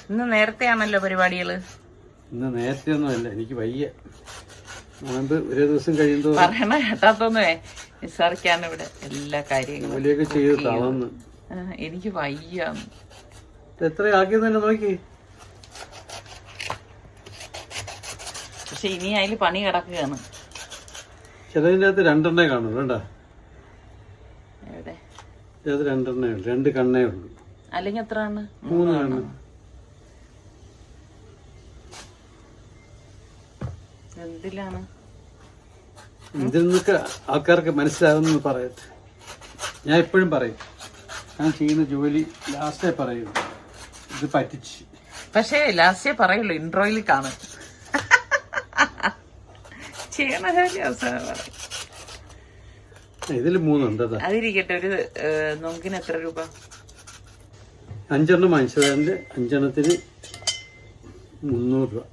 ഇന്ന് നേരത്തെയാണല്ലോ പരിപാടികള്. ഇന്ന് നേരത്തെ ഒന്നുമല്ല, എനിക്ക് വയ്യ. നോമ്പ് ഒരു ദിവസം കഴിയുമ്പോ പറയണ കേട്ടാത്തൊന്നുവേ നിസ്സാറിക്കാണ് ഇവിടെ എല്ലാ കാര്യങ്ങളും ജോലിയൊക്കെ ചെയ്ത് തളർന്ന്. എനിക്ക് വയ്യ. എത്ര ആക്കിയത് തന്നെ നോക്കി. പക്ഷെ ഇനി അതില് പണി കിടക്കുകയാണ്. ചിലതിൻ്റെ അകത്ത് രണ്ടെണ്ണേ കാണുള്ളൂ. വേണ്ട, എവിടെ അത് രണ്ടെണ്ണേ ഉള്ളു, 2 കണ്ണേ ഉള്ളു. അല്ലെങ്കിൽ എത്ര ആണ്? 3 കണ്ണ്. എന്തിലാണ്? ഇതിൽ നിന്നൊക്കെ ആൾക്കാർക്ക് മനസ്സിലാകുമെന്ന് പറയട്ടെ. ഞാൻ എപ്പോഴും പറയും, ഞാൻ ചെയ്യുന്ന ജോലി ലാസ്റ്റേ പറയൂ, ഇത് പറ്റിച്ച്. പക്ഷേ ലാസ്റ്റേ പറയുള്ളൂ, ഇൻട്രോയിൽ കാണും. ചെയ്യണ കാര്യം അവസാനം പറയും. ഇതിൽ 3 ഉണ്ട്. അതിരിക്കട്ടെ. ഒരു നോക്കിന് എത്ര രൂപ? 5 എണ്ണം വാങ്ങിച്ചതിന്റെ 5 എണ്ണത്തിന് 300 രൂപ.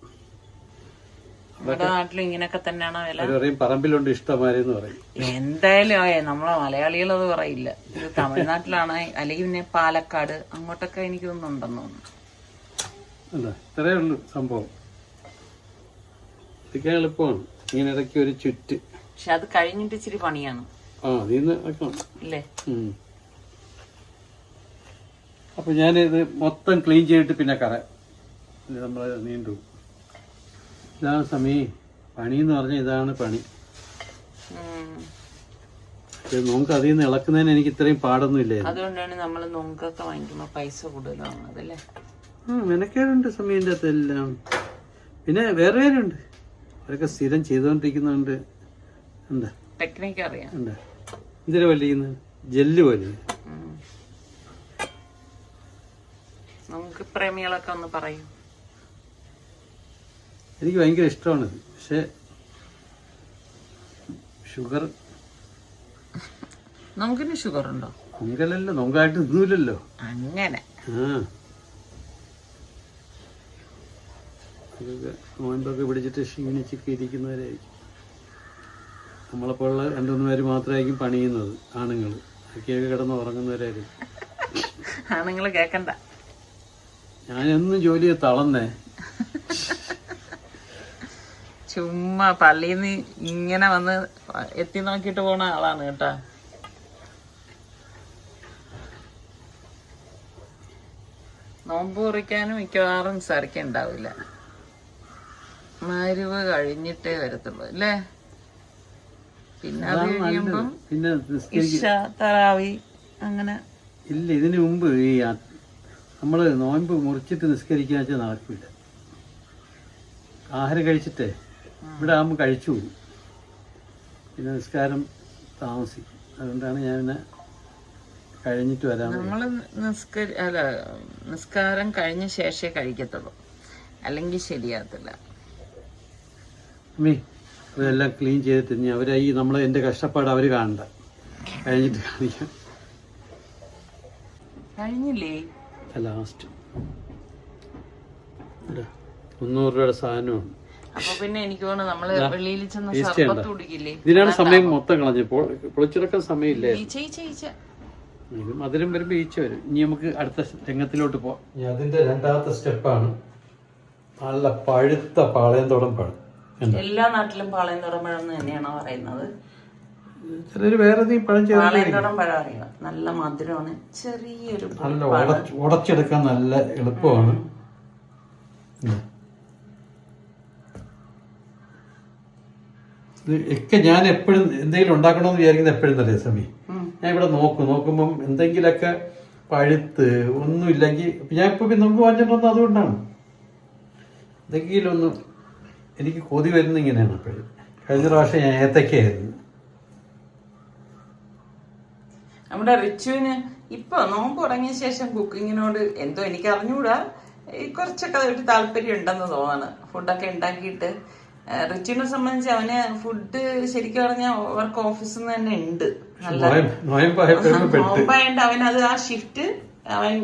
നമ്മുടെ നാട്ടിലും ഇങ്ങനെയൊക്കെ തന്നെയാണോ വില? പറയും പറമ്പിലുണ്ട് ഇഷ്ടമാരെന്ന് പറയും. എന്തായാലും നമ്മളെ മലയാളികളത് പറയില്ല. ഇത് തമിഴ്നാട്ടിലാണ്, അല്ലെങ്കിൽ പിന്നെ പാലക്കാട് അങ്ങോട്ടൊക്കെ എനിക്ക് തോന്നുന്നുണ്ടെന്ന് തോന്നുന്നു. അല്ല, ഇത്രയേ ഉള്ളൂ സംഭവം. ഇതൊക്കെ എളുപ്പമാണ്. ഇങ്ങനെ ഇടയ്ക്ക് ഒരു ചുറ്റ്. പക്ഷെ അത് കഴിഞ്ഞിട്ട് ഇച്ചിരി പണിയാണ്. അതിന്ന് വെക്കണം അല്ലേ? അപ്പൊ ഞാനിത് മൊത്തം ക്ലീൻ ചെയ്തിട്ട് പിന്നെ നമ്മൾ നീണ്ടു. ഇതാണ് സമയം. പണി എന്ന് പറഞ്ഞാൽ ഇതാണ് പണി. നമുക്ക് അതിൽ നിന്ന് ഇളക്കുന്നതിന് എനിക്ക് ഇത്രയും പാടൊന്നും ഇല്ലേ. അതുകൊണ്ടാണ് നമ്മൾ നൊങ്കൊക്കെ വാങ്ങിക്കുമ്പോ പൈസ കൂടുതലാണ് അതല്ലേ. മെനക്കേടുണ്ട് സമയത്തിന്റെ അകത്ത് എല്ലാം. പിന്നെ വേറെ പേരുണ്ട്, അവരൊക്കെ സ്ഥിരം ചെയ്തുകൊണ്ടിരിക്കുന്നുണ്ട്. എന്താ ടെക്നിക്ക് അറിയാം. എന്താ ഇതിന് വലിക്കുന്നത് ജെല്ല് പോലെ. നമുക്ക് പ്രേമികളൊക്കെ ഒന്ന് പറയും. എനിക്ക് ഭയങ്കര ഇഷ്ടമാണിത്. പക്ഷെ ഷുഗർ, നമുക്കിന് ഷുഗർ ഉണ്ടോ? നൊങ്കലല്ലോ, നൊങ്കായിട്ട് ഒന്നുമില്ലല്ലോ. അങ്ങനെ അതൊക്കെ നോമ്പൊക്കെ പിടിച്ചിട്ട് ക്ഷീണിച്ചൊക്കെ ഇരിക്കുന്നവരായിരിക്കും. നമ്മളെപ്പോലുള്ള 2-3 പേര് മാത്രമായിരിക്കും പണിയുന്നത്. ആണുങ്ങൾ ഒക്കെയൊക്കെ കിടന്ന് ഉറങ്ങുന്നവരായിരിക്കും. ആണുങ്ങൾ കേക്കണ്ട. ഞാനെന്നും ജോലി ചെയ്ത് തളർന്നേ. ചുമ്മാ പള്ളിന്ന് ഇങ്ങനെ വന്ന് എത്തി നോക്കിട്ട് പോണ ആളാണ് കേട്ടാ. നോമ്പ് കുറിക്കാനും മിക്കവാറും സരക്ക ഉണ്ടാവില്ല. മരുവ് കഴിഞ്ഞിട്ടേ വരത്തുള്ളൂ അല്ലേ. പിന്നെ അത് കഴിയുമ്പം ഇഷ തറാവി അങ്ങനെ ഇല്ല. ഇതിനു മുമ്പ് ഈ നമ്മള് നോമ്പ് മുറിച്ചിട്ട് നിസ്കരിക്കുക വെച്ചാൽ നടക്കില്ല. ആഹാരം കഴിച്ചിട്ടേ ഇവിടെ ആകുമ്പോൾ കഴിച്ചു പോകും. പിന്നെ നിസ്കാരം താമസിക്കും. അതുകൊണ്ടാണ് ഞാൻ പിന്നെ കഴിഞ്ഞിട്ട് വരാൻ. നമ്മള് നിസ്കാരം കഴിഞ്ഞ ശേഷമേ കഴിക്കത്തുള്ളൂ, അല്ലെങ്കിൽ ശരിയാകത്തില്ല. അതെല്ലാം ക്ലീൻ ചെയ്തിട്ട് ഇനി അവരെ ഈ നമ്മളെ എൻ്റെ കഷ്ടപ്പാട് അവർ കാണണ്ട, കഴിഞ്ഞിട്ട് കാണിക്കാം. കഴിഞ്ഞില്ലേ? ലാസ്റ്റ് 300 രൂപയുടെ സാധനമാണ്. അപ്പൊ പിന്നെ എനിക്ക് തോന്നുന്നു നമ്മള് വെളിയിൽ ചെന്ന് സർബത്ത് കുടിക്കില്ലേ. ഇതിനാണ് സമയം മൊത്തം കളഞ്ഞപ്പോൾ. പൊളിച്ചെടുക്കാൻ സമയമില്ലേ. ഇത് മധുരം വരുമ്പോ ഈച്ച വരും. ഇനി നമുക്ക് അടുത്ത രംഗത്തിലോട്ട് പോവാം. ഇനി അതിന്റെ 2ാമത്തെ സ്റ്റെപ്പാണ് നല്ല പഴുത്ത പാളയംതോടൻ പഴം. എല്ലാ നാട്ടിലും പാളയംതോടൻ പഴം എന്ന് തന്നെയാണോ പറയുന്നത്? ചിലര് വേറെ പഴം പാളയംതോടൻ പഴം അറിയാം. നല്ല മധുരമാണ്, ചെറിയൊരു നല്ല ഉടച്ചെടുക്കാൻ നല്ല എളുപ്പമാണ്. ഒക്കെ ഞാൻ എപ്പോഴും എന്തെങ്കിലും ഉണ്ടാക്കണമെന്ന് വിചാരിക്കുന്നത് എപ്പോഴും അറിയാം സമയം. ഞാൻ ഇവിടെ നോക്കുമ്പം എന്തെങ്കിലുമൊക്കെ പഴുത്ത് ഒന്നുമില്ലെങ്കിൽ ഞാൻ ഇപ്പൊ നമുക്ക് വാങ്ങിച്ചിട്ടൊന്നും അതുകൊണ്ടാണ് എന്തെങ്കിലും ഒന്ന് എനിക്ക് കൊതി വരുന്ന ഇങ്ങനെയാണ്. എപ്പോഴും കഴിഞ്ഞ പ്രാവശ്യം ഞാൻ ഏത്തക്കയായിരുന്നു. നമ്മുടെ റിച്ചുവിന് ഇപ്പൊ നോമ്പ് തുടങ്ങിയ ശേഷം കുക്കിങ്ങിനോട് എന്തോ എനിക്ക് അറിഞ്ഞുകൂടാ, കുറച്ചൊക്കെ ഒരു താല്പര്യം ഉണ്ടെന്ന് തോന്നാണ്. ഫുഡൊക്കെ ഉണ്ടാക്കിയിട്ട് റിച്ചുവിനെ സംബന്ധിച്ച് അവന് ഫുഡ് ശരിക്കും പറഞ്ഞാൽ വർക്ക് ഓഫീസിൽ നിന്ന് തന്നെ ഉണ്ട്. നോമ്പായതുകൊണ്ട് അവനത് ആ ഷിഫ്റ്റ് അവൻ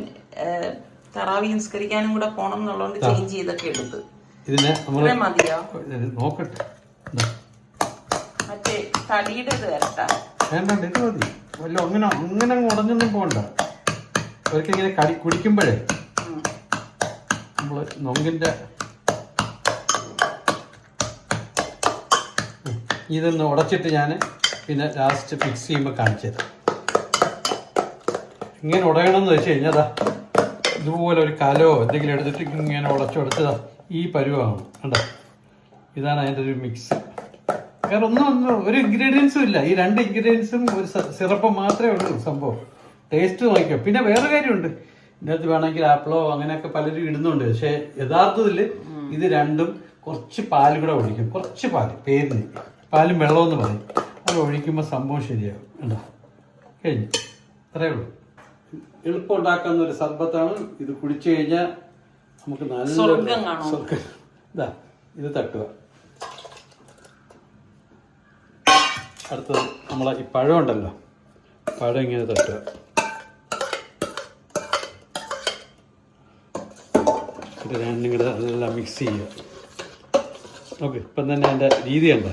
തറാവി നിസ്കരിക്കാനും കൂടെ പോണം എന്നുള്ളതുകൊണ്ട് ചേഞ്ച് ചെയ്തൊക്കെ എടുത്ത്. മതിയോ മറ്റേ തടിയുടെ ഇത് വരട്ടാ. ഇത് മതി. അങ്ങനെ ഉടഞ്ഞൊന്നും പോകണ്ട. അവർക്ക് ഇങ്ങനെ കുടിക്കുമ്പോഴേ നമ്മൾ നൊങ്കിൻ്റെ ഇതൊന്ന് ഉടച്ചിട്ട് ഞാൻ പിന്നെ ലാസ്റ്റ് മിക്സ് ചെയ്യുമ്പോൾ കാണിച്ചത് ഇങ്ങനെ ഉടയണമെന്ന് വെച്ച് കഴിഞ്ഞാൽ ഇതുപോലെ ഒരു കലോ എന്തെങ്കിലും എടുത്തിട്ട് ഇങ്ങനെ ഉടച്ചുടച്ചതാ ഈ പരുവാണ് കണ്ടോ. ഇതാണ് അതിൻ്റെ ഒരു മിക്സ്. വേറെ ഒന്നും ഒരു ഇൻഗ്രീഡിയൻസും ഇല്ല. ഈ 2 ഇൻഗ്രീഡിയൻസും ഒരു സിറപ്പ് മാത്രമേ ഉള്ളൂ സംഭവം. ടേസ്റ്റ് നോക്കിയോ. പിന്നെ വേറെ കാര്യമുണ്ട്, ഇതിനകത്ത് വേണമെങ്കിൽ ആപ്പിളോ അങ്ങനെയൊക്കെ പലരും ഇടുന്നുണ്ട്. പക്ഷേ യഥാർത്ഥത്തിൽ ഇത് രണ്ടും കുറച്ച് പാൽ കൂടെ ഒഴിക്കും. കുറച്ച് പാല്, പേരിന് പാലും വെള്ളമെന്ന് പറയും. അത് ഒഴിക്കുമ്പോൾ സംഭവം ശരിയാകും. ഉണ്ടോ, കഴിഞ്ഞു. അത്രയേ ഉള്ളൂ. എളുപ്പം ഉണ്ടാക്കുന്ന ഒരു സർബത്താണ് ഇത്. കുടിച്ചു കഴിഞ്ഞാൽ നമുക്ക് നല്ല സ്വർഗ്ഗം. ഇതാ ഇത് തട്ടുക. അടുത്തത് നമ്മളെ ഈ പഴം ഉണ്ടല്ലോ, പഴം ഇങ്ങനെ തട്ടുക. ഇത് രണ്ടും കൂടെ അതെല്ലാം മിക്സ് ചെയ്യുക. ഓക്കെ, ഇപ്പം തന്നെ അതിൻ്റെ രീതി എന്താ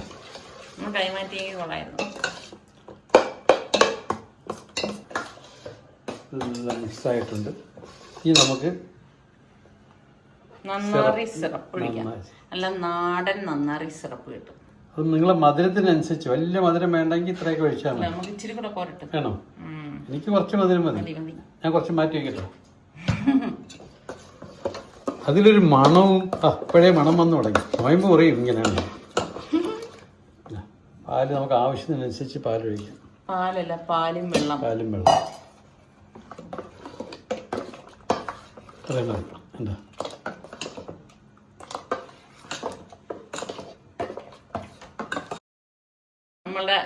ഇതെല്ലാം മിക്സായിട്ടുണ്ട്. ഇനി നമുക്ക് നന്നാറി സിറപ്പ് ഒഴിക്കാം. അല്ല, നാടൻ നന്നാറി സിറപ്പ് കിട്ടും. അത് നിങ്ങളെ മധുരത്തിനനുസരിച്ച്, വലിയ മധുരം വേണ്ടെങ്കിൽ ഇത്രയൊക്കെ ഒഴിച്ചാൽ മതി. നമുക്ക് ഇച്ചിരി കൂടെ പോരട്ടെ. വേണോ? എനിക്ക് കുറച്ച് മധുരം മതി. ഞാൻ കുറച്ച് മാറ്റി വയ്ക്കട്ടോ. അതിലൊരു മണവും അപ്പോഴേ മണം വന്നു തുടങ്ങി. നോയമ്പ് കുറയും ഇങ്ങനെയാണ്. പാല് നമുക്ക് ആവശ്യത്തിനനുസരിച്ച് പാലൊഴിക്കാം. പാലല്ല, പാലും വെള്ളം. പാലും വെള്ളം അത്രയും മതി. എന്താ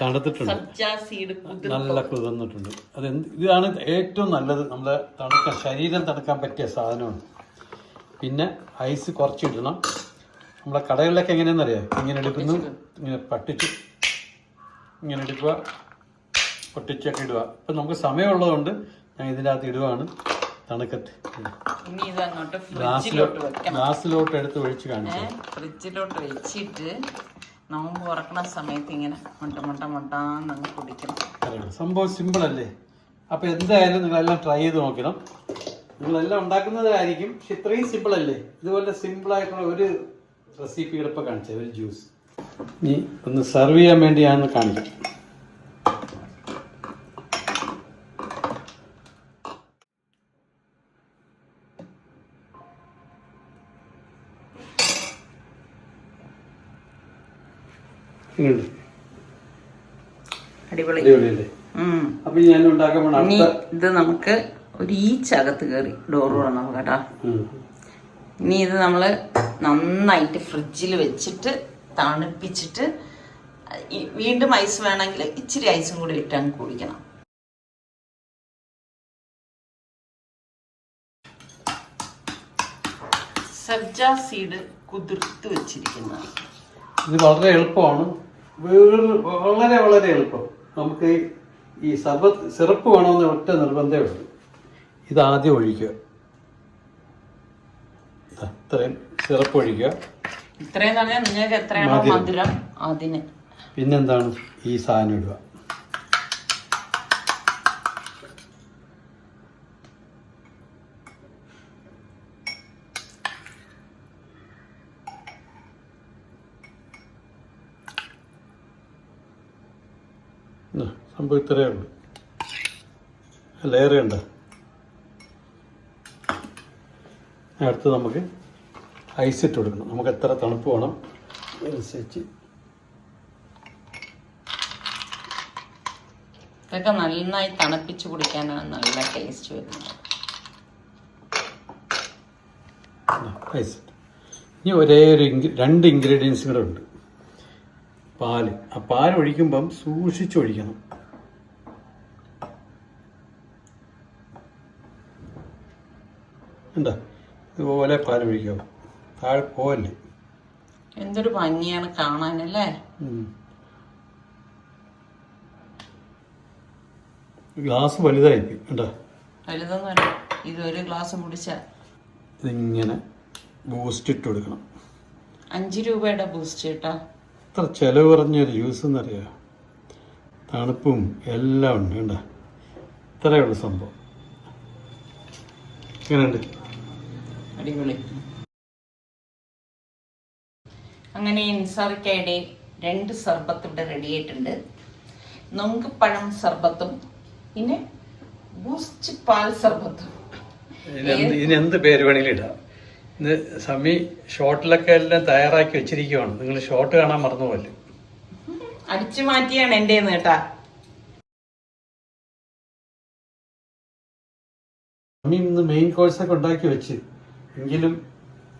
തണുത്തിട്ടുണ്ട്, നല്ല കുതിർന്നിട്ടുണ്ട്. ഇതാണ് ഏറ്റവും നല്ലത്. നമ്മളെ ശരീരം തണുക്കാൻ പറ്റിയ സാധനമാണ്. പിന്നെ ഐസ് കുറച്ചിടണം. നമ്മളെ കടകളിലൊക്കെ എങ്ങനെയാണെന്നറിയാം, ഇങ്ങനെ എടുക്കുന്നു, ഇങ്ങനെ പട്ടിച്ച് ഇങ്ങനെ എടുക്കുക, പൊട്ടിച്ചൊക്കെ ഇടുക. ഇപ്പം നമുക്ക് സമയമുള്ളതുകൊണ്ട് ഞാൻ ഇതിനകത്ത് ഇടുവാണ്. തണുക്കത്ത് ഗ്ലാസ്സിലോട്ട് എടുത്ത് ഒഴിച്ച് കാണിച്ചു. ഫ്രിഡ്ജിലോട്ട് വെച്ചിട്ട് നോമ്പ് തുറക്കുന്ന സമയത്ത് ഇങ്ങനെ മുട്ടാന്ന് കുടിക്കണം. സംഭവം സിമ്പിൾ അല്ലേ? അപ്പം എന്തായാലും നിങ്ങളെല്ലാം ട്രൈ ചെയ്ത് നോക്കണം. നിങ്ങളെല്ലാം ഉണ്ടാക്കുന്നതായിരിക്കും, പക്ഷെ ഇത്രയും സിമ്പിൾ അല്ലേ? ഇതുപോലെ സിമ്പിളായിട്ടുള്ള ഒരു റെസിപ്പി ഇപ്പം കാണിച്ചത്, ഒരു ജ്യൂസ്. ഇനി ഒന്ന് സെർവ് ചെയ്യാൻ വേണ്ടി ഞാൻ കാണിക്കാം. അടിപൊളി. അപ്പൊ ഞാൻ ഉണ്ടാക്കാൻ ഇത് നമുക്ക് ഒരു ഈച്ചകത്ത് കയറി ഡോറ് നമുക്ക് കേട്ടാ. ഇനി ഇത് നമ്മള് നന്നായിട്ട് ഫ്രിഡ്ജിൽ വെച്ചിട്ട് തണുപ്പിച്ചിട്ട് വീണ്ടും ഐസ് വേണമെങ്കിൽ ഇച്ചിരി ഐസും കൂടി ഇട്ടങ്ങ് കുടിക്കണം. സബ്ജ സീഡ് കുതിർത്ത് വെച്ചിരിക്കുന്നത്. ഇത് വളരെ എളുപ്പമാണ്, വളരെ വളരെ എളുപ്പം. നമുക്ക് ഈ സിറപ്പ് വേണമെന്ന് ഒറ്റ നിർബന്ധമേ ഉള്ളൂ. ഇതാദ്യം ഒഴിക്കുക, ഇത്രയും സിറപ്പ് ഒഴിക്കുക. ഇത്രയും പറഞ്ഞാൽ നിങ്ങൾക്ക് എത്രയാണോ മധുരം അതിന്. പിന്നെന്താണ് ഈ സാധനം ഇടുക. സംഭവം ഇത്രയേ ഉള്ളൂ. ലെയർ കണ്ട. അടുത്ത് നമുക്ക് ഐസ് ഇട്ട് കൊടുക്കണം. നമുക്ക് എത്ര തണുപ്പ് വേണം അതനുസരിച്ച്. ഇതൊക്കെ നന്നായി തണുപ്പിച്ച് കുടിക്കാനാണ് നല്ല ടേസ്റ്റ് വരുന്നത്. ഐസ് ഇനി ഒരേ ഒരു 2 ഇൻഗ്രീഡിയൻസ് കൂടെ ഉണ്ട്. പാല്. ആ പാൽ ഒഴിക്കുമ്പം സൂക്ഷിച്ചൊഴിക്കണം. എന്താ ഇതുപോലെ പാൽ ഒഴിക്കാവും, താഴെ പോവല്ലേ. എന്തൊരു ഭംഗിയാണ് കാണാനല്ലേ. ഗ്ലാസ് വലുതായിപ്പോയി കേട്ടോ. വലുതൊന്നുമല്ല, ഇത് ഒരു ഗ്ലാസ് കുടിച്ച ഇതിങ്ങനെ ബൂസ്റ്റ് ഇട്ട് കൊടുക്കണം. 5 രൂപയുടെ ബൂസ്റ്റ് കേട്ടോ. ഇത്ര ചിലവ് കുറഞ്ഞൊരു ജ്യൂസ് എന്നറിയാം. തണുപ്പും എല്ലാം ഉണ്ട് കേട്ടോ. ഇത്രയേ ഉള്ളൂ സംഭവം. എങ്ങനെയുണ്ട്? അടിപൊളി. അങ്ങനെ നിസാർക്കയുടെ 2 സർബത്ത് ഇവിടെ റെഡി ആയിട്ടുണ്ട്. നൊങ്കുപഴം സർബത്തും പിന്നെ ബൂസ്റ്റ് പാൽ സർബത്തും. ഇനി എന്ത് പേര് വേണമെങ്കിലും ഇടാം. ഇത് സമി ഷോർട്ടിലൊക്കെ എല്ലാം തയ്യാറാക്കി വെച്ചിരിക്കുവാണ്. നിങ്ങൾ ഷോർട്ട് കാണാൻ മറന്നുപോലെ. അടിച്ചു മാറ്റിയാണ് എൻ്റെ കേട്ടാ. സമി ഇന്ന് മെയിൻ കോഴ്സൊക്കെ ഉണ്ടാക്കി വെച്ച്, എങ്കിലും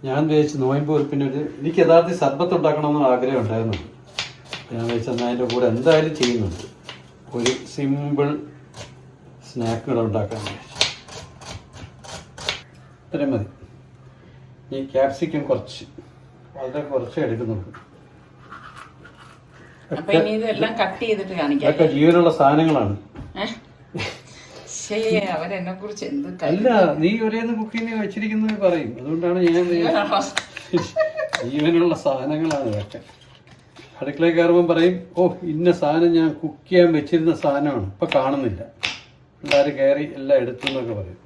ഞാൻ വിചാരിച്ചു നോയമ്പ് പിന്നെ എനിക്ക് യഥാർത്ഥത്തിൽ സർബത്ത് ഉണ്ടാക്കണമെന്ന് ആഗ്രഹം ഉണ്ടായിരുന്നു. ഞാൻ വിചാരിച്ചാൽ അതിൻ്റെ കൂടെ എന്തായാലും ചെയ്യുന്നുണ്ട്, ഒരു സിമ്പിൾ സ്നാക്കുകൾ ഉണ്ടാക്കാൻ വിചാരിച്ചു. ഇത്രയും മതി. ഈ ക്യാപ്സിക്കം വളരെ കുറച്ച് എടുക്കുന്നുണ്ട്. അപ്പൊ ഇനി ഇതെല്ലാം കട്ട് ചെയ്തിട്ട് കാണിക്കാം. ഇതൊക്കെ ജീവനുള്ള സാധനങ്ങളാണ്. അവരെന്നെ കുറിച്ച് എന്ത് അല്ല, നീ ഒരേന്ന് കുക്കിങ് വെച്ചിരിക്കുന്നത് പറയും. അതുകൊണ്ടാണ് ഞാൻ ജീവനുള്ള സാധനങ്ങളാണ് ഇതൊക്കെ. അടുക്കളയിൽ കയറുമ്പം പറയും, ഓ ഇന്ന സാധനം ഞാൻ കുക്ക് ചെയ്യാൻ വെച്ചിരുന്ന സാധനമാണ്, ഇപ്പൊ കാണുന്നില്ല, എല്ലാവരും കയറി എല്ലാം എടുത്തു എന്നൊക്കെ പറയും.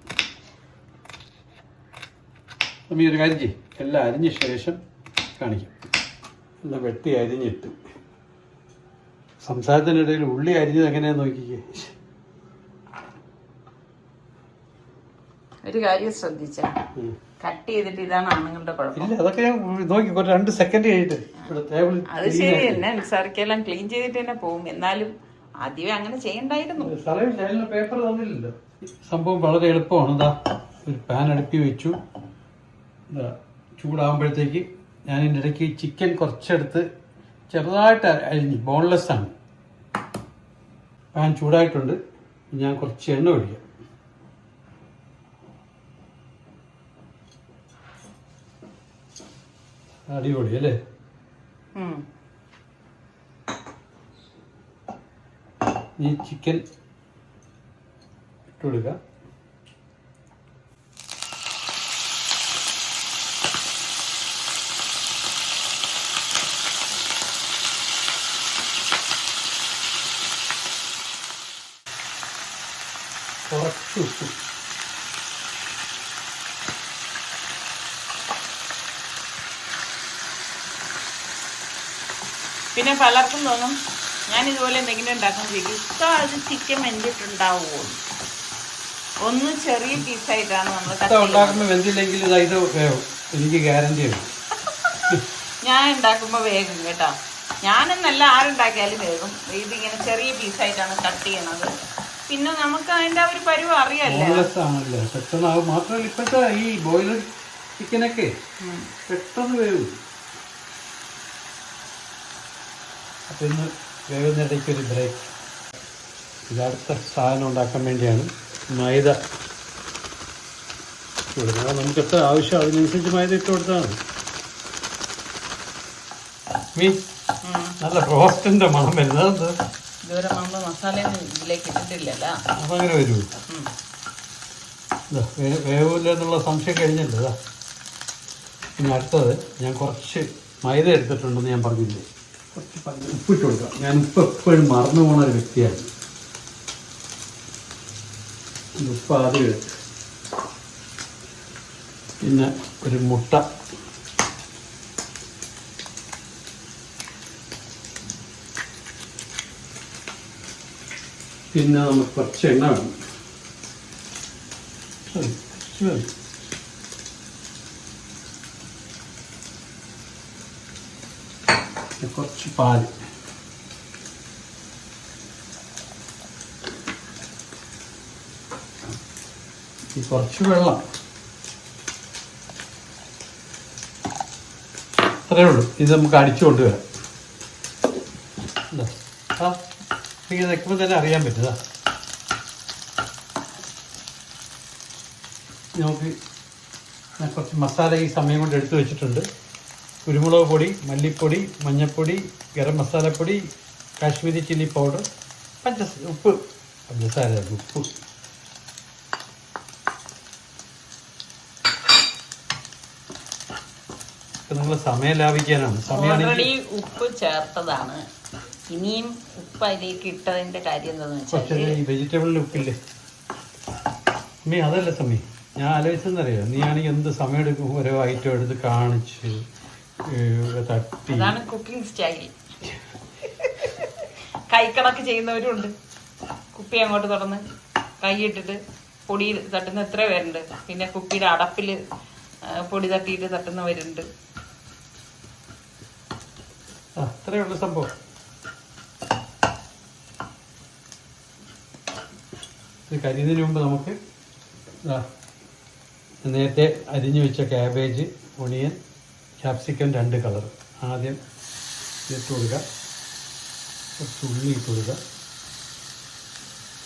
നമ്മ ഈ ഒരു കാര്യം ചെയ്യും, എല്ലാം അരിഞ്ഞ ശേഷം കാണിക്കാം. എല്ലാം വെട്ടി അരിഞ്ഞിട്ട് സംസാരത്തിനിടയിൽ ഉള്ളി അരിഞ്ഞത് എങ്ങനെയാന്ന് നോക്കിക്കേ. ഒരു കാര്യം ശ്രദ്ധിച്ച, കട്ട് ചെയ്തിട്ട് ഇതാണ് ആണുങ്ങളുടെ കുഴപ്പം. ഇല്ല, അതൊക്കെ ഞാൻ നോക്കി 2 സെക്കൻഡ് കഴിഞ്ഞിട്ട് അത് ശരി തന്നെ. നിസാർക്കെല്ലാം ക്ലീൻ ചെയ്തിട്ട് തന്നെ പോകും. എന്നാലും ആദ്യമേ അങ്ങനെ ചെയ്യണ്ടായിരുന്നു. പേപ്പർ തന്നില്ലല്ലോ. സംഭവം വളരെ എളുപ്പമാണ്. എന്താ, ഒരു പാൻ അടുപ്പി വെച്ചു. ചൂടാകുമ്പോഴത്തേക്ക് ഞാൻ ഇതിൻ്റെ ഇടയ്ക്ക് ചിക്കൻ കുറച്ചെടുത്ത് ചെറുതായിട്ട് അരിഞ്ഞ്, ബോൺലെസ് ആണ്. പാൻ ചൂടായിട്ടുണ്ട്. ഞാൻ കുറച്ച് എണ്ണ ഒഴിക്കാം. അടിപൊളി അല്ലേ? ഈ ചിക്കൻ ഇട്ട് കൊടുക്കാം. കുറച്ച് ഉപ്പ്. പിന്നെ പലർക്കും തോന്നും ഞാൻ ഇതുപോലെ എന്തെങ്കിലും ഉണ്ടാക്കുമ്പോഴേക്കും ഇഷ്ടം അത് ചിക്കൻ വെന്തിട്ടുണ്ടാവുമോ. ഒന്ന് ചെറിയ പീസായിട്ടാണ് നമ്മൾ ഉണ്ടാക്കുമ്പോൾ വെന്തില്ലെങ്കിൽ ഇത് വേവും, എനിക്ക് ഗ്യാരണ്ടിയാണ്. ഞാൻ ഉണ്ടാക്കുമ്പോൾ വേഗം കേട്ടോ. ഞാനെന്നല്ല, ആരുണ്ടാക്കിയാലും വേഗം. ഇതിങ്ങനെ ചെറിയ പീസായിട്ടാണ് കട്ട് ചെയ്യണത്. പിന്നെ നമുക്ക് അതിൻ്റെ ഒരു പരുവ് അറിയാമല്ലോ. പെട്ടെന്ന് മാത്രമല്ല, ഇപ്പോഴത്തെ ഈ ബോയിലർ ചിക്കനൊക്കെ പെട്ടെന്ന് വേവും. അപ്പം ഇന്ന് വേവുന്നിടയ്ക്ക് ഒരു ബ്രേക്ക്. ഇതടുത്ത സാധനം ഉണ്ടാക്കാൻ വേണ്ടിയാണ് മൈദ കൊടുക്കുന്നത്. നമുക്ക് എത്ര ആവശ്യം അതിനനുസരിച്ച് മൈദ ഇട്ട് കൊടുത്താൽ മതി. നല്ല റോസ്റ്റിന്റെ മണം വരുന്നത്. ഇതുവരെ നമ്മൾ മസാല ഇതിലേക്ക് ഇട്ടിട്ടില്ലല്ലോ. അതങ്ങനെ വരൂ. വേവില്ല എന്നുള്ള സംശയം കഴിഞ്ഞല്ലോ. ഇതാ ഇനി അടുത്തത്, ഞാൻ കുറച്ച് മൈദ എടുത്തിട്ടുണ്ടെന്ന് ഞാൻ പറഞ്ഞില്ലേ, കുറച്ച് ഉപ്പിട്ട് കൊടുക്കാം. ഞാൻ ഉപ്പ് എപ്പോഴും മറന്നു പോകുന്ന ഒരു വ്യക്തിയാണ്. ഉപ്പ് ആദ്യം എടുത്ത്, പിന്നെ ഒരു മുട്ട, പിന്നെ നമുക്ക് കുറച്ച് എണ്ണ വേണം. കുറച്ച് പാല്, കുറച്ച് വെള്ളം. അത്രയേ ഉള്ളൂ. ഇത് നമുക്ക് അടിച്ചു കൊണ്ടുവരാം. ഇത് നിൽക്കുമ്പോൾ തന്നെ അറിയാൻ പറ്റുക. നമുക്ക് ഞാൻ കുറച്ച് മസാല ഈ സമയം കൊണ്ട് എടുത്തു വെച്ചിട്ടുണ്ട്. കുരുമുളക് പൊടി, മല്ലിപ്പൊടി, മഞ്ഞൾപ്പൊടി, ഗരം മസാലപ്പൊടി, കാശ്മീരി ചില്ലി പൗഡർ, ഉപ്പ്, ഉപ്പ്. നിങ്ങൾ സമയം ലാഭിക്കാനാണ്. ഓൾറെഡി ഉപ്പ് ചേർത്തതാണ്. ഇനിയും ഉപ്പ് അതിലേക്ക് ഇട്ടതിന്റെ കാര്യം എന്താണെന്ന് വെച്ചാൽ ഈ വെജിറ്റബിളിൽ ഉപ്പില്ലേ മീ, അതല്ല സമയം ഞാൻ ആലോചിച്ചെന്നറിയാം. നീ ആണെങ്കിൽ എന്ത് സമയം എടുക്കും ഓരോ ഐറ്റം എടുത്ത് കാണിച്ച് തട്ടി. അതാണ് കുക്കിംഗ് സ്റ്റൈൽ. കൈക്കണക്ക് ചെയ്യുന്നവരുണ്ട്. കുപ്പി അങ്ങോട്ട് തുറന്ന് കൈയിട്ടിട്ട് പൊടി തട്ടുന്ന എത്ര പേരുണ്ട്. പിന്നെ കുപ്പിയുടെ അടപ്പിൽ പൊടി തട്ടിയിട്ട് തട്ടുന്നവരുണ്ട്. അത്രേ ഉള്ള സംഭവം. ഇത് കരിയുന്നതിന് മുമ്പ് നമുക്ക് നേരത്തെ അരിഞ്ഞു വെച്ച ക്യാബേജ്, ഒണിയൻ, ക്യാപ്സിക്കം 2 കളർ ആദ്യം ഇട്ട് കൊടുക്കുക. കുറച്ച് ഉള്ളി ഇട്ട് കൊടുക്കുക.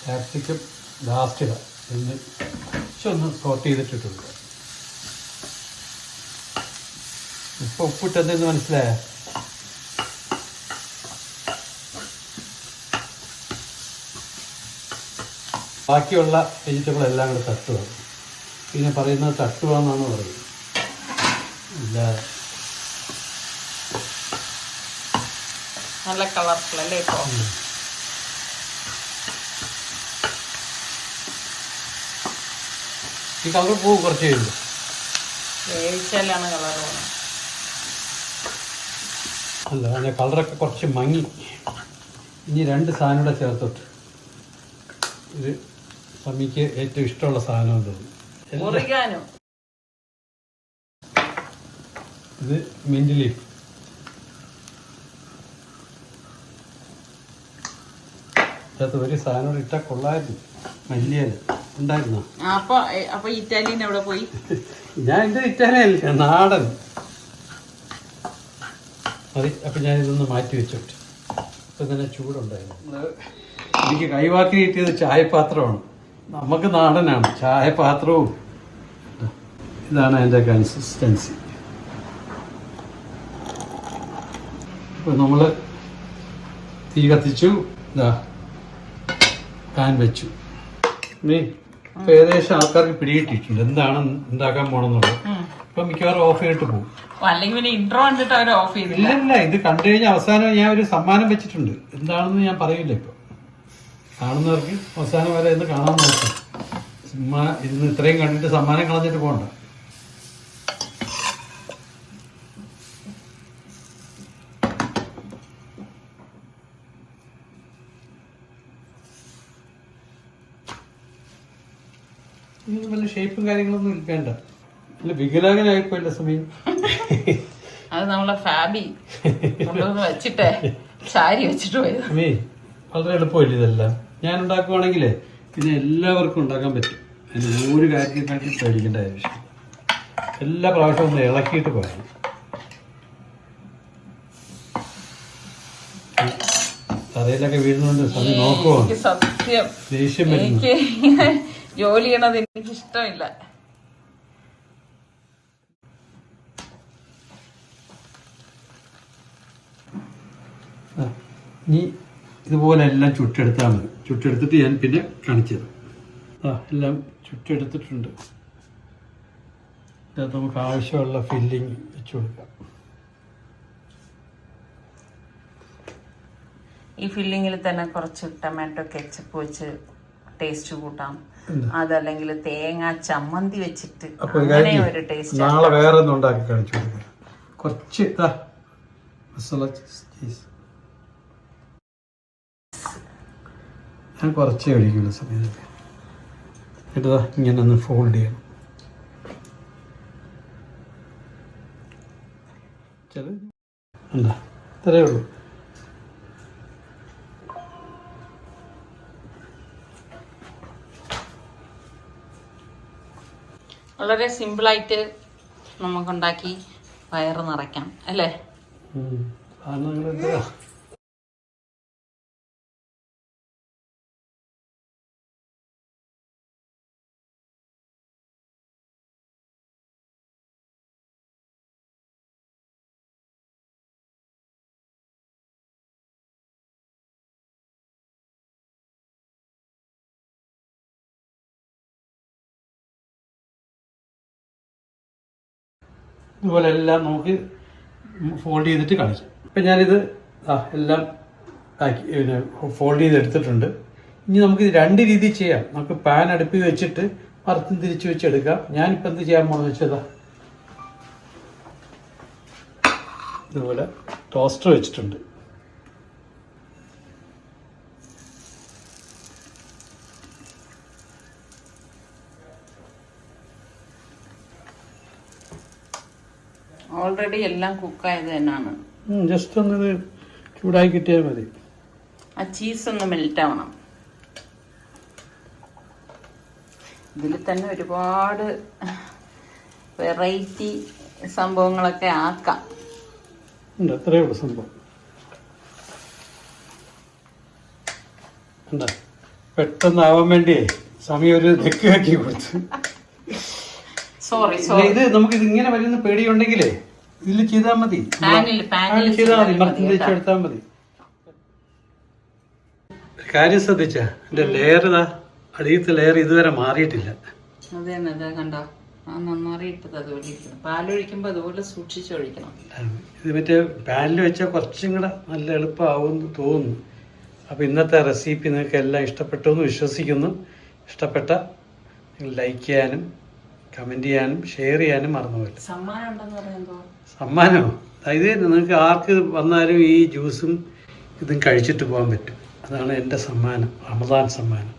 ക്യാപ്സിക്കം ലാസ്റ്റ് ഇടുക. എന്ന് കുറച്ചൊന്ന് സോട്ട് ചെയ്തിട്ട് ഇട്ട് കൊടുക്കുക. ഇപ്പോൾ ഉപ്പിട്ട് എന്തെന്ന് മനസ്സിലായ? ബാക്കിയുള്ള വെജിറ്റബിൾ എല്ലാം കൂടെ തട്ടുക. പിന്നെ പറയുന്നത് തട്ടുക എന്നാണ് പറയുന്നത്. ഇല്ല, നല്ല കളർഫുൾ അല്ലേ ഇപ്പോൾ? ഈ കളർ പോകും കുറച്ച് കഴിയുമ്പോൾ. വേവിച്ചാലാണ് കളർ പോകുന്നത്. അല്ല, അതിൻ്റെ കളറൊക്കെ കുറച്ച് മങ്ങി. ഇനി 2 സാധനം കൂടെ ചേർത്തിട്ട് ഇത് സമ്മിക്ക് ഏറ്റവും ഇഷ്ടമുള്ള സാധനം തോന്നുന്നു. ഇത് മിന്റ് ലീഫ്. അതിനകത്ത് ഒരു സാധനം ഇട്ടാൽ കൊള്ളായിരുന്നു. മല്ലിയില ഉണ്ടായിരുന്നോ? അപ്പൊ ഇറ്റാലിയൻ എവിടെ പോയി? ഞാൻ എൻ്റെ ഇറ്റാലിയൻ നാടൻ മതി. അപ്പം ഞാൻ ഇതൊന്ന് മാറ്റി വെച്ചോട്ടെ. ഇപ്പം തന്നെ ചൂടുണ്ടായിരുന്നു. എനിക്ക് കൈവാക്കി കിട്ടിയത് ചായപാത്രമാണ്. നമുക്ക് നാടനാണ് ചായപാത്രവും. ഇതാണ് അതിൻ്റെ കൺസിസ്റ്റൻസി. ഇപ്പം നമ്മൾ തീ കത്തിച്ചു, ഇതാ പാൻ വെച്ചു. ഇപ്പം ഏകദേശം ആൾക്കാർക്ക് പിടികിട്ടിയിട്ടുണ്ട് എന്താണ് ഉണ്ടാക്കാൻ പോണെന്നുള്ളത്. ഇപ്പം മിക്കവാറും ഓഫ് ചെയ്തിട്ട് പോകും. ഇല്ലല്ല, ഇത് കണ്ടു കഴിഞ്ഞാൽ അവസാനം ഞാൻ ഒരു സമ്മാനം വെച്ചിട്ടുണ്ട്. എന്താണെന്ന് ഞാൻ പറയില്ല. ഇപ്പൊ കാണുന്നവർക്ക് അവസാനം വരെ ഇന്ന് കാണാൻ നോക്കാം. ചുമ്മാ ഇന്ന് ഇത്രയും കണ്ടിട്ട് സമ്മാനം കളഞ്ഞിട്ട് പോകണ്ട. ഇനി വല്ല ഷേപ്പും കാര്യങ്ങളൊന്നും വേണ്ട. അല്ല, വികലാംഗനായിപ്പോയില്ല സമയം. അത് നമ്മളെ ഫാബി കൊണ്ടുവന്ന് വെച്ചിട്ടേ സാരി വെച്ചിട്ട് പോയത്. വളരെ എളുപ്പമില്ല ഇതെല്ലാം. ഞാൻ ഉണ്ടാക്കുവാണെങ്കിലേ പിന്നെ എല്ലാവർക്കും ഉണ്ടാക്കാൻ പറ്റും. അതിന് ഒരു കാര്യത്തിനായിട്ട് പേടിക്കേണ്ട ആവശ്യം. എല്ലാ പ്രാവശ്യവും ഒന്ന് ഇളക്കിയിട്ട് പോകണം. തറയിലൊക്കെ വീഴുന്നുണ്ട്. സമയം നോക്കുമോ? സത്യം ദേഷ്യം എനിക്ക് ജോലി ചെയ്യണത് എനിക്ക് ഇഷ്ടമില്ല. ഇനി ഇതുപോലെ എല്ലാം ചുട്ടെടുത്താൽ മതി. ചുട്ടെടുത്തിട്ട് ഞാൻ പിന്നെ കാണിച്ചത് എല്ലാം ചുട്ടെടുത്തിട്ടുണ്ട്. ഇതിനകത്ത് നമുക്ക് ആവശ്യമുള്ള ഫില്ലിങ് വെച്ച് കൊടുക്കാം. ഈ ഫില്ലിങ്ങിൽ തന്നെ കുറച്ച് ടൊമാറ്റോ കെച്ചപ്പ് വെച്ച് ടേസ്റ്റ് കൂട്ടാം. അതല്ലെങ്കിൽ തേങ്ങ ചമ്മന്തി വെച്ചിട്ട് അങ്ങനെ ഒരു ടേസ്റ്റ്. നാളെ വേറെ ഒന്നും ഉണ്ടാക്കി കാണിച്ചു കൊടുക്കാം. കുറച്ച് മസാല ചീസ് ഞാൻ കുറച്ചേ ഒഴിക്കുള്ളൂ സമയത്ത്. എന്നിട്ട് ഇങ്ങനെ ഒന്ന് ഫോൾഡ് ചെയ്യണം. എന്താ ഇത്രയേ ഉള്ളൂ. വളരെ സിമ്പിളായിട്ട് നമുക്കുണ്ടാക്കി വയറ് നിറയ്ക്കാം അല്ലേ? ഇതുപോലെ എല്ലാം നമുക്ക് ഫോൾഡ് ചെയ്തിട്ട് കാണിക്കാം. ഇപ്പം ഞാനിത് എല്ലാം ആക്കി പിന്നെ ഫോൾഡ് ചെയ്ത് എടുത്തിട്ടുണ്ട്. ഇനി നമുക്കിത് 2 രീതിയിൽ ചെയ്യാം. നമുക്ക് പാൻ അടുപ്പിൽ വെച്ചിട്ട് വറുത്തും തിരിച്ച് വെച്ചെടുക്കാം. ഞാനിപ്പോൾ എന്ത് ചെയ്യാൻ പോകുന്നത് വെച്ചതാ ഇതുപോലെ ടോസ്റ്റർ വെച്ചിട്ടുണ്ട്. ഓൾറെഡി എല്ലാം കുക്കായത് തന്നെയാണ്. ജസ്റ്റ് ഒന്ന് ചൂടായി കിട്ടിയാൽ മതി. ആ ചീസ് ഒന്ന് മെൽറ്റ് ആവണം. ഇതിൽ തന്നെ ഒരുപാട് വെറൈറ്റി സംഭവങ്ങളൊക്കെ ആക്കാം. അത്രയേ ഉള്ളൂ സംഭവം. എന്താ പെട്ടെന്നാവാൻ വേണ്ടിയേ സമയം ഒരു നെക്കാക്കി കൊടുത്തു. സോറി ഇത് നമുക്ക് ഇത് ഇങ്ങനെ വരുന്ന പേടിയുണ്ടെങ്കിലേ ഇതിൽ ചെയ്താൽ മതി. ചെയ്താൽ മതി, മറന്നു വെച്ചെടുത്താൽ മതി. കാര്യം ശ്രദ്ധിച്ചാ എന്റെ ലെയർ ഇതാ അടിയത്തെ ലെയർ ഇതുവരെ മാറിയിട്ടില്ല. അത് തന്നെ അതാ കണ്ടോ, ആ നന്നാറിയിട്ടത് അതുപോലെ ഇരിക്കണം. പാലൊഴിക്കുമ്പോ അതുപോലെ സൂക്ഷിച്ചൊഴിക്കണം. ഇത് മറ്റേ പാനിൽ വെച്ചാൽ കുറച്ചും കൂടെ നല്ല എളുപ്പമാവുമെന്ന് തോന്നുന്നു. അപ്പോൾ ഇന്നത്തെ റെസിപ്പി നിങ്ങൾക്ക് എല്ലാം ഇഷ്ടപ്പെട്ടു എന്ന് വിശ്വസിക്കുന്നു. ഇഷ്ടപ്പെട്ട നിങ്ങൾ ലൈക്ക് ചെയ്യാനും കമൻറ്റ് ചെയ്യാനും ഷെയർ ചെയ്യാനും മറന്നുപോയില്ല. സമ്മാനം ഉണ്ടെന്ന് പറയുമ്പോ സമ്മാനമോ? അതായത് നിങ്ങൾക്ക് ആർക്ക് വന്നാലും ഈ ജ്യൂസും ഇതും കഴിച്ചിട്ട് പോകാൻ പറ്റും. അതാണ് എൻ്റെ സമ്മാനം, റമദാൻ സമ്മാനം.